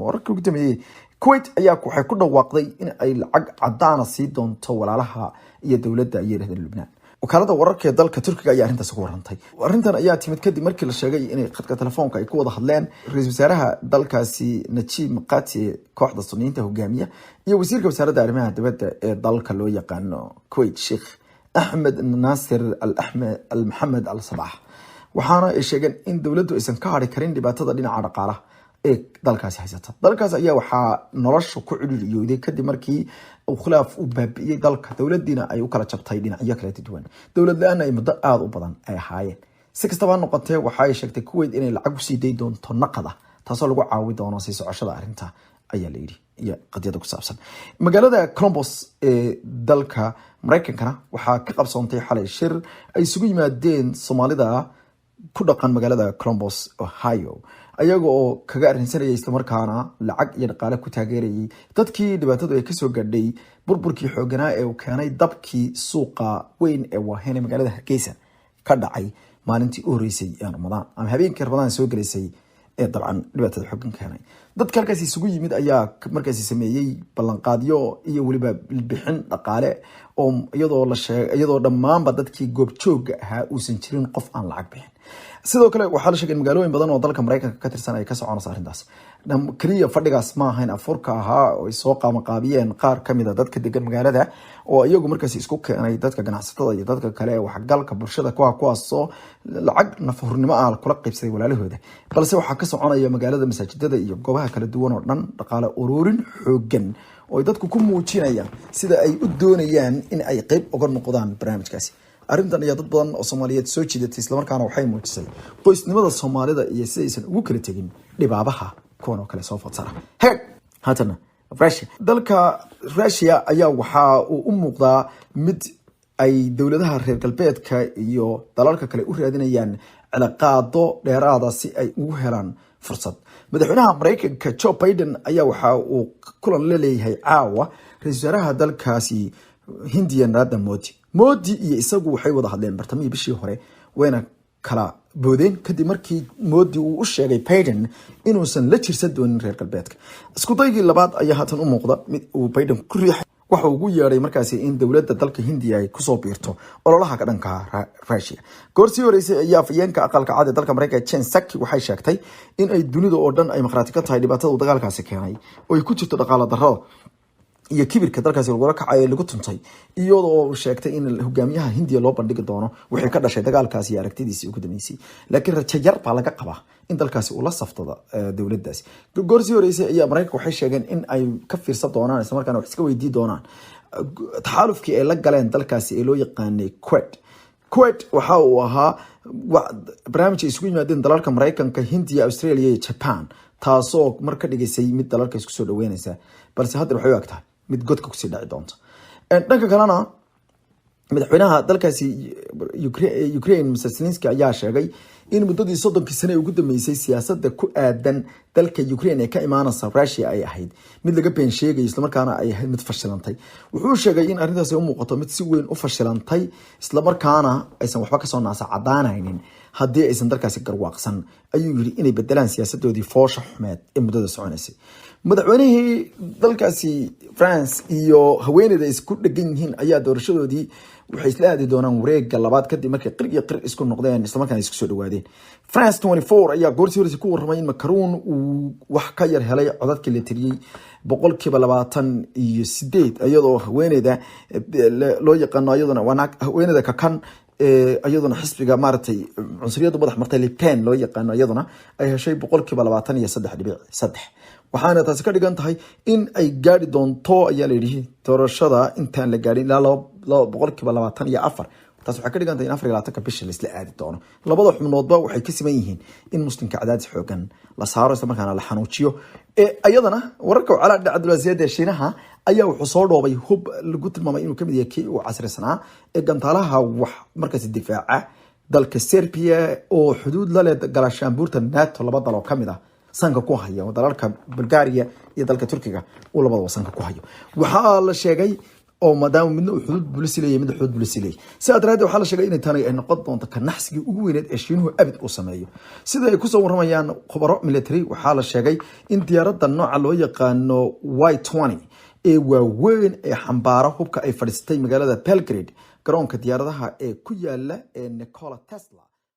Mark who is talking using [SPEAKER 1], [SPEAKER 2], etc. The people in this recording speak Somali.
[SPEAKER 1] wararkii ugu dambeeyay Kuwait ayaa waxay ku dhawaaqday in ay lacag cadaan sii doonto walaalaha iyo dawladda ay yiraahdeen Lebanon. wakaalada wararka ee dalka Turkiga ayaa arintaas ku warantay. Arintan ayaa timid kadib markii la sheegay in khadka telefoonka ay ku wada hadleen ra'iisul wasaaraha dalkaasi Najib Mikati kooxda Sunniyiinta hogaamiya iyo wasiirka wasaaradda arrimaha dibadda ee dalka loo yaqaano Kuwait Sheikh Ahmed Nasir Al-Mohammed Al-Sabah. waxaana ay sheegeen in dawladdu aysan ka hari karin dhibaatada dhinaca dhaqaalaha ee dalkaasi haysata. dalkaas ayaa waxaa nolosha ku cuduriyooday kadib markii uu khilaaf u baabi'iyay dalka dawladdiina ay u kala jabtay dhinacyo kala duwan. dawlad la'aan ay muddo aad u badan ay ahaayeen. si kastaba noqotee waxa ay sheegtay Kuwait inay lacag u sii day doonto naqada taasoo lagu caawi doono sii socoshada arrinta ayaa la yiri iyo qadiyada ku saabsan. magaalada Columbus ee dalka Mareykankana waxaa ka qabsoontay xalay shir ay isugu yimaadeen Soomaalida ku dhaqan magaalada Columbus, Ohio, ayaga oo kaga arrinsanayay isla markaana lacag iyo dhaqaale ku taageerayay dadkii dhibaatadu ay ka soo gaadhay burburkii xooganaa ee uu keenay dabkii suuqa weyn ee Waaheen magaalada Hargeysa ka dhacay maalintii u horeysay ee Ramadaan ama habeenkii Ramadaan soo galeysay ee dabcan dhibaatada xoogan keenay. dadka halkaas isugu yimid ayaa markaas sameeyay ballanqaadyo iyo waliba bixin dhaqaale oo iyadoo dhammaanba dadkii goobjooga ahaa uusan jirin qof aan lacag bixin. sidoo kale waxaa la sheegay in magaalooyin badan oo dalka Mareykanka ka tirsan ay ka soconayso arrintaas. kaliya fadhigaas ma ahayn afurka ahaa oo ay soo qaamaqaabiyeen qaar kamid ah dadka degan magaalada oo iyagu markaas isku keenay dadka ganacsatada iyo dadka kale ee waxgalka bulshada kuwaasoo lacag nafhurnimo ah kula qaybsaday walaalahooda. balse waxaa ka soconaya magaalada masaajidada iyo goobaha kala duwan oo dhan dhaqaale ururin xoogan oo dadku ku muujinayaan sida ay u doonayaan in ay qayb uga noqdaan barnaamijkaasi. arrintan ayaa dad badan oo Soomaaliyeed soo jiidatay isla markaana waxay muujisay qoysnimada Soomaalida iyo sida aysan ugu kala tagin dhibaabaha kuwan oo kale soo fadsara. haatana Russia. dalka Russia ayaa waxa uu u muuqdaa mid ay dawladaha reer galbeedka iyo dalalka kale u raadinayaan cilaaqaado dheeraada si ay ugu helaan fursad. madaxweynaha Mareykanka Joe Biden ayaa waxa uu kulan la leeyahay caawa ra'iisul wasaaraha dalkaasi Hindiya Narendra Modi iyo isagu waxay wada hadleen bartamihii bishii hore wayna kala boodeen kadib markii Modi uu u sheegay Biden inuusan la jirsan doonin reer galbeedka. isku daygii labaad ayaa haatan u muuqda mid uu Biden ku riixay waxa uu ugu yeeray markaasi in dawladda dalka Hindiya ay ku soo biirto ololaha ka dhanka Russia. goorsii horeysay ayaa afayeenka aqalka cad ee dalka Mareykanka Jen Psaki waxay sheegtay in ay dunida oo dhan ay maqraati ka tahay dhibaatada uu dagaalkaasi keenay oo ay ku jirto dhaqaale darro iyo kibirka dalkaasi lagu kacay lagu tuntay iyadoo sheegtay in hogaamiyaha Hindiya loo bandhigi doono wixii ka dhashay dagaalkaasi iyo aragtidiisii ugu dambeysay. laakiin rajo yar baa laga qabaa in dalkaasi uu la saftada dawladdaasi. goorsii horeysay ayaa Mareykanka waxay sheegeen in ay ka fiirsan doonaan isla markaana wax iska weydiin doonaan taxaalufkii ay la galeen dalkaasi ee loo yaqaanay Kuwait waxa uu ahaa barnaamij ay isugu yimaadeen dalalka Mareykanka, Hindiya, Australia iyo Japan taasoo marka dhigaysay mid dalalka isku soo dhaweynaysa balse hadda waxay u egtahay mid godka kusii dhaci doonta. dhanka kalena madaxweynaha dalkaasi Ukraine Mr. Zelensky ayaa sheegay in muddadii 30 sano ugu dambeysay siyaasadda ku aadan dalka Ukraine ee ka imaanaysa Russia ay ahayd mid laga been sheegay isla markaana ay ahayd mid fashilantay. wuxuu sheegay in arrintaasi u muuqato mid si weyn u fashilantay isla markaana aysan waxba ka soo naasacadaanaynin haddii aysan dalkaasi garwaaqsan. ayuu yiri inay bedelaan siyaasadoodii foosha xumeed ee muddada soconaysay. madaxweynihii dalkaasi France iyo haweeneyda isku dhagan yihiin ayaa doorashadoodii waxay isla aadi doonaan wareegga labaad kadib markay qir isku noqdeen isla markaana isku soo dhawaadeen. France 24 ayaa goorsii horeysay ku warramay in Macron uu wax ka yar helay codadkii la tiriyay 28% iyadoo haweeneyda loo yaqaano iyaduna haweeneyda ka kan iyaduna xisbiga maartay cunsuriyada madax martay Le Pen loo yaqaano iyaduna ay heshay 23.3%. waxaana taasi ka dhigan tahay in ay gaari doonto ayaa la yiri doorashada intaan la gaarin ilaa 24%. taas waxay ka dhigan tahay in 24 bisha la isla aadi doono. labada xubnoodba waxay ka siman yihiin in muslimka cadaadis xoogan la saaro isla markaana la xanuujiyo. ayadana wararka cala Cabdulaziz Shiinaha ayaa wuxuu soo dhoobay hub lagu tilmaamay inuu kamid yahay kii uu casrisanaa ee gantaalaha wax markaas difaaca dalka Serbia oo xuduud la leh galashaanbuurta NATO laba dal oo kamid ah sanka ku haya dalalka Bulgaria iyo dalka Turkiga oo labada sanka ku hayo. waxaa la sheegay oo maadaama midna uu xuduud bulisi leeyahay midna xuduud bulisi leeyahay sidaa daraaddeed waxaa la sheegay inay tani ay noqon doonto ka naxsigii ugu weyneed ee Shiinuhu abid uu sameeyo sida ay kusoo waramayaan khubaro military waxaa la sheegay in diyaaradda nooca loo yaqaano Y-20 ee waaweyn ee xambaara hubka ay fadhiistay magaalada Belgrade garoonka diyaaradaha ee ku yaala ee Nikola Tesla